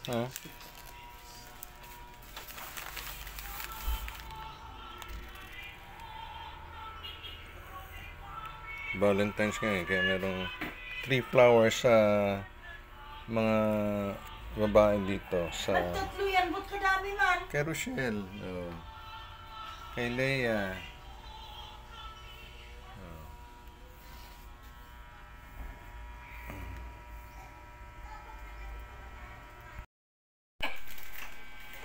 Ha? Valentine's ngayon, kaya merong 3 flowers sa mga babae dito sa tatlo yan, ba't kadami man? kay Rochelle, kay Leia,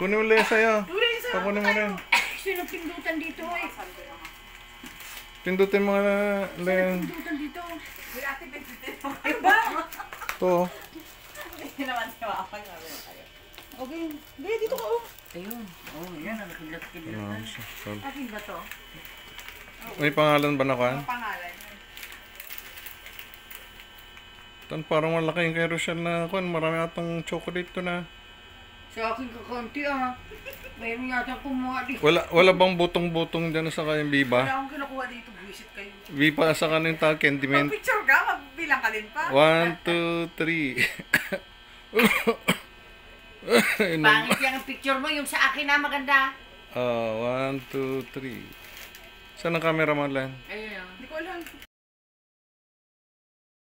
kunin mo Leia sa'yo. Pakunin mo rin. Sino pindutan dito eh? Pindutin mo nga Leia. Pindutan dito. Ay ba? Ito. Hindi naman si Mama nga. Okay. Leia, dito ka oh. Ayun. Oh, yan. Nakakidlat-kidlat. Akin ba to? May pangalan ba na kan? Ang pangalan. Tan parang malaki yung kay Rochelle na kan. Marami atang chocolate to na. Sa akin kakunti ah. Mayroon yata kumuha dito. Wala bang butong-butong dyan sa kayong Viva? Wala akong kinukuha dito. Buisit kayo. Viva sa kanyung tag Candyman. Picture ka? Magbilang ka din pa? 1, 2, 3. Pangit yan ang picture mo. Yung sa akin na maganda. 1, 2, 3. Saan ang camera mo, Len? Ayun. Hindi ko alam.